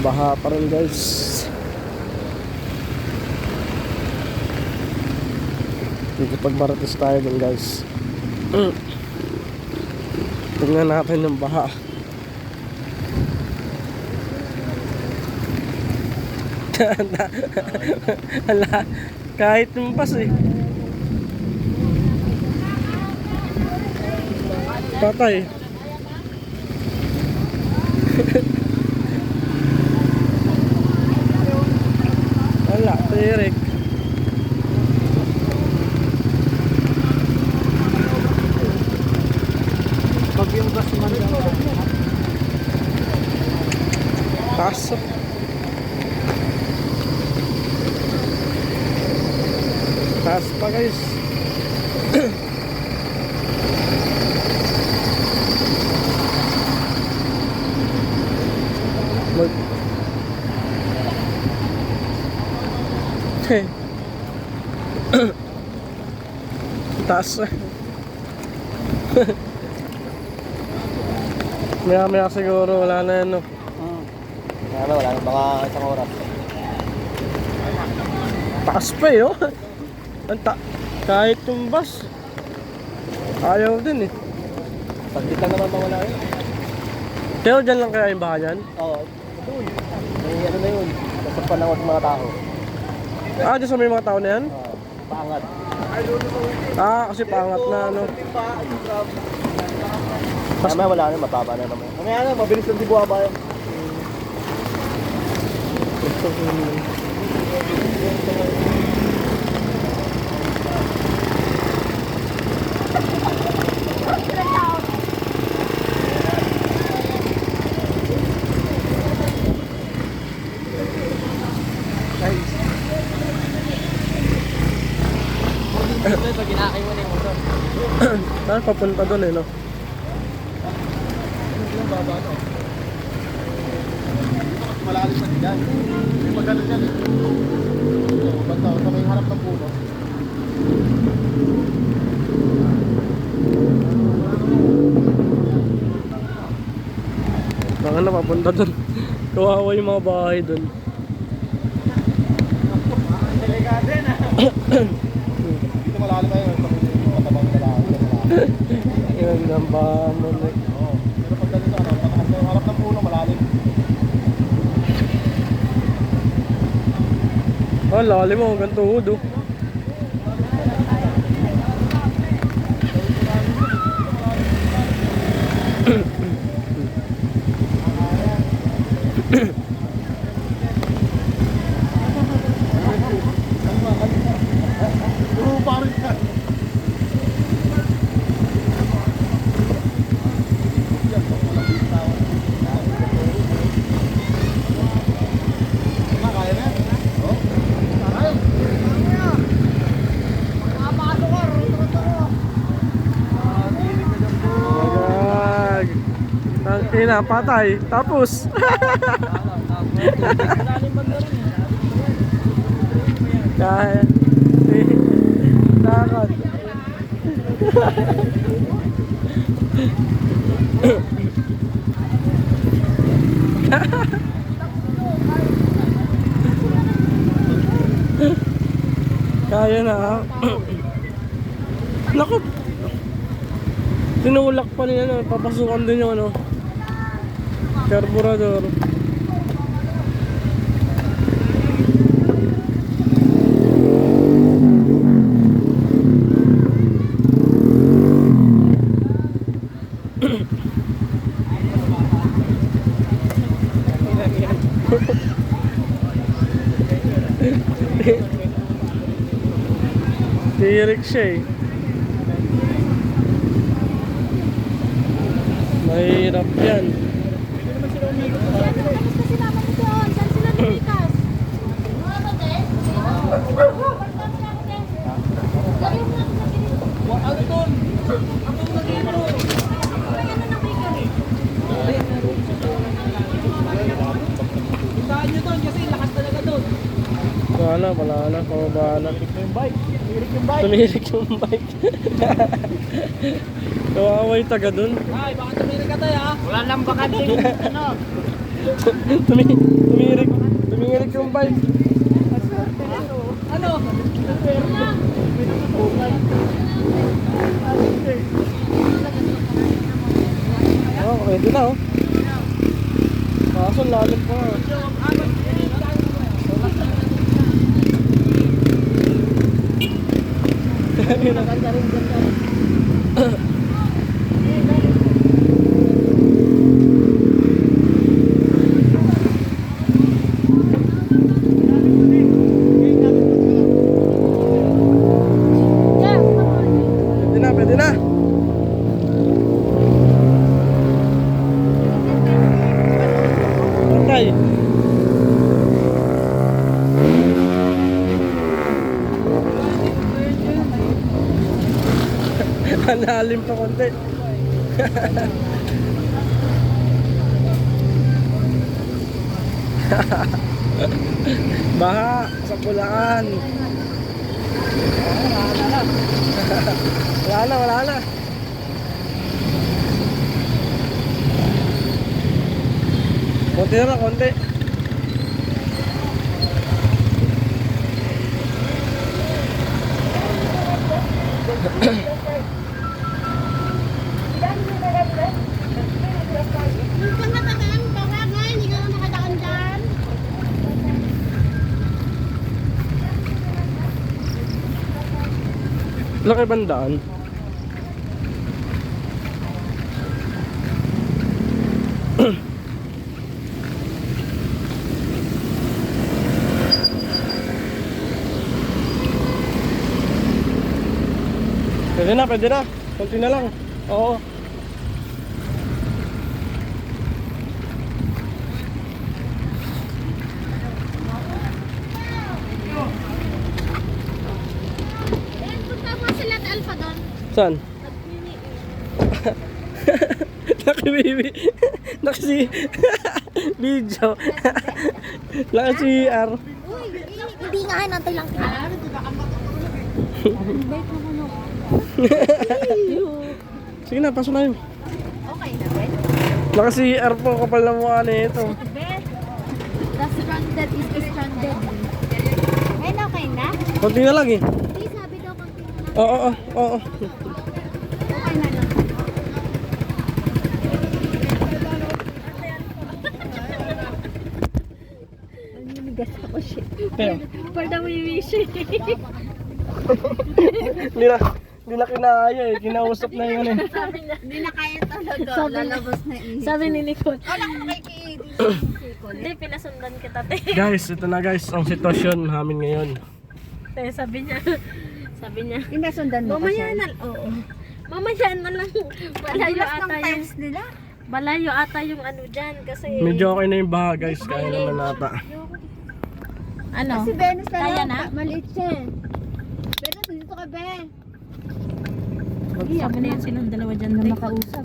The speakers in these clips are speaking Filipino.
Baha pa rin guys. Pagmaratis tayo dun guys. Tingnan natin yung baha. Hala, kahit yung pas eh. Patay. Wala, tirik. Pag yung gas man lang. Pasok. Taas pa guys. Taas na. Maya siguro wala na yan no. Wala na baka isang oras. Taas pa eh oh. Kahit yung bus ayaw din eh. Pagkit lang naman mawala yun. Pero dyan lang kaya yung baha dyan? Oo, doon. May ano na yun. Nasa panahon ng mga tao. Ah, dyan sa may mga tao na yan? Oo, paangat. Ah, kasi pangat na ano. Mamaya wala na, mababa na naman. Mamaya na, mabilis lang di buwaba yun. Pag inakay mo na yung motor. Saan papunta doon eh no? Yung baba no? Malalim na dyan. May magano dyan eh. Basta sa may harap ng puno. Baka na papunta doon. Kawawa yung mga bahay doon. Delikado na. Dito malalim na yun. Matabang na lang. Yun ang baha mo eh. Oo. Pero pag ganito ano, patakas na yung harap ng puno malalim. Ah, lalim mo, ganito tuhod oh. Lupa rin yan. Kaya na? Oo. Kaya. Magag. Ina, patay. Tapos. Kaya. Takot. Kaya na. Naku. Tinulak pa niya ano, papasukan din yung ano. Carburetor. Tirik siya eh. Mahirap yan. Wala na, pababa na. Yung bike. Tirik yung bike. Tumirik yung bike. Kawawa yung taga dun. Ay, baka tumirik ka tayo ha. Wala lang bakante yung ano. Tumirik Nanginginig yung bike. Ano? Oh, pwede na oh. Kaso lalim pa. Pwede na, pwede na. Patay. Ang lalim pa konti. Baha sa Pulaan. Wala na, wala na. Konti na lang, konti. Pag natataan, baka nga, hindi ka na nakadaan dyan. Laki bandaan. Pwede na, pwede na. Konti na lang. Oo. Punta mo sila at Alpha doon. Saan? Nakibibi. Nakasi video. Nakasi R. Uy, hindi nga, nantay lang kita. Sige na, pasok na yun. Okay na, Ben. Nakasi R po, kapal na mukha na ito. Ben, the stranded is stranded. Ben, okay na? Konti na lang eh. Hindi, sabi daw konti na lang. Oo, oo, oo. Okay na lang. Naninigas ako siya. Pero, Parda mo yung wish eh. hindi na kinaya eh. Kinausap na yun eh. Sabi niya, hindi na kaya talaga. Lalabas na isip. Sabi ni Nicole. Wala ko makikinig. Hindi, pinasundan kita, te. Guys, ito na guys, ang sitwasyon namin ngayon. Te, sabi niya. Pinasundan mo mamaya na, oo. Mamaya na lang. Balayo ata yung nila. Balayo ata yung ano dyan kasi. Medyo okay na yung baha guys, kaya naman nata. Ano? Kasi Venus na kaya na? Maliit siya eh. Venus, dito ka, Ben. Sabi na yan silang dalawa dyan na makausap.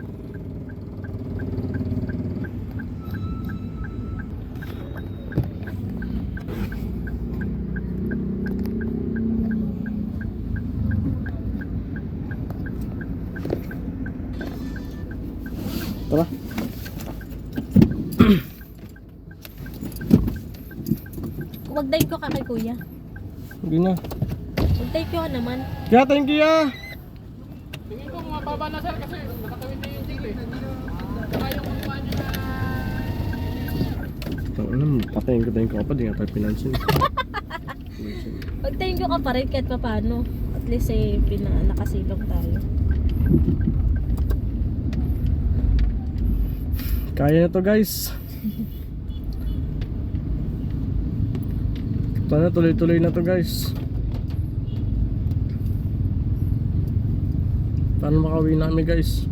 Tara. Wagday ko ka kay kuya. Hindi na. Wagday ko naman. Kaya thank you ah. Tingin ko mababa na sir kasi nakatawid na yung tinglo eh. Saka yung kukuha nyo na... Ano, patayin ko pa, di nga tayo pinansin. Wagday ko ka pa rin kahit pa paano. At least eh, nakasilong tayo. Kaya na to guys. Sana tuloy-tuloy na to guys. Paano makauwi na kami guys?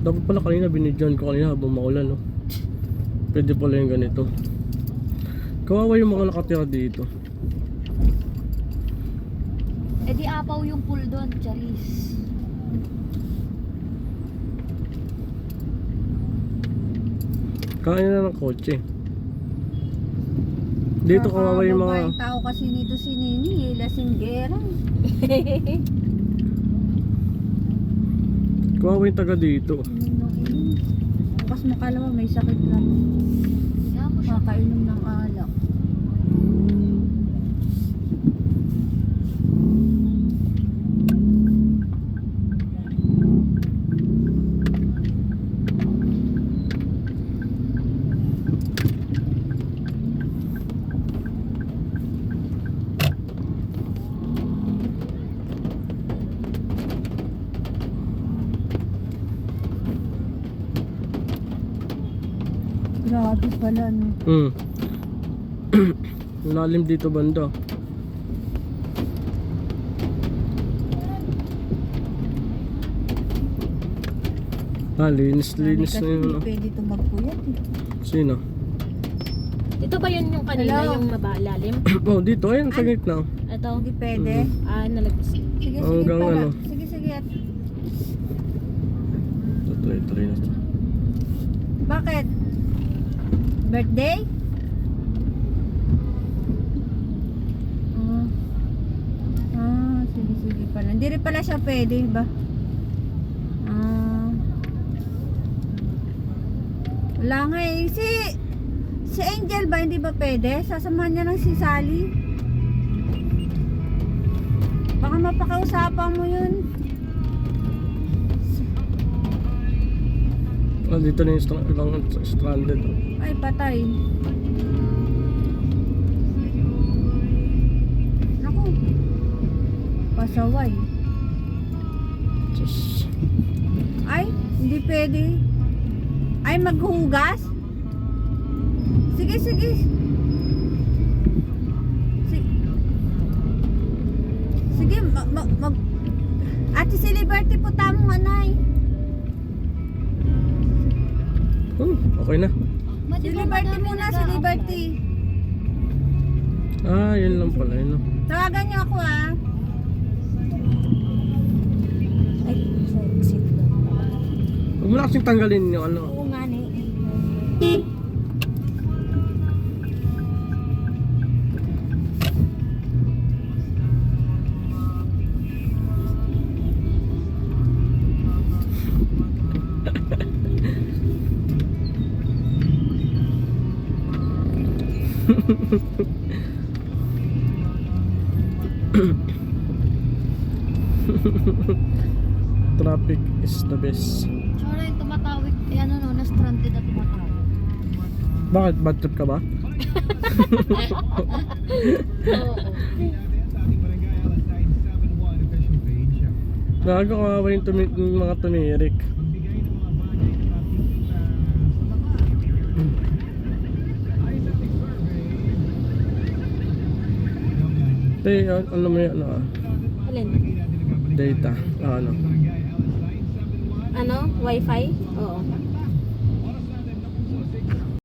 Dapat pala kanina binidyan ko kanina habang maulan no. Pwede pala yung ganito. Kawawa yung mga nakatira dito. Eh di apaw yung pool doon, Charis. Kain na ng kotse. Dito kawawa yung mga... tao kasi nito si Nini, lasinggera. Kawawa yung taga dito. Bukas mo kala mo may sakit lang. Kaya mo Kakainom ng alak. Grabe pala, no? Hmm. Lalim dito banda. Linis Kasi na yun. hindi ah. pwede tumagpuyat eh. Sino? Ito ba yun yung kanina, Hello? yung mabalalim? Oh, dito. Ayun, sa gitna. Ito. Hindi pwede. Nalagos. Sige, sige Hanggang pala. ano? Sige, sige. Tuloy na ito. Bakit? Birthday? Sige, sige pala. Hindi rin pala siya pwede ba? Wala nga eh. Si Angel ba, hindi ba pwede? Sasamahan niya lang si Sally. Baka mapakausapan mo yun. Dito na yung ibang stranded. Oh. Ay, patay. Naku. Pasaway. Just... Ay, hindi pwede. Ay, maghugas? Sige, sige. Sige, Ate si Liberty po tamong anay. Okay na. Si Liberty muna, si Liberty. Yun lang pala. Yun lang. Tawagan niyo ako ah. Ay, sa exit lang. Huwag mo na kasing tanggalin yung ano. Oo nga ni. Traffic is the best. Tsura yung tumatawid. Na-stranded na tumatawid. Bakit? Bad trip ka ba? Oo. Nagkakawa yung mga tumirik. Ano mo yan? Alin? Data. Ano? Ano? Wi-Fi? Oo.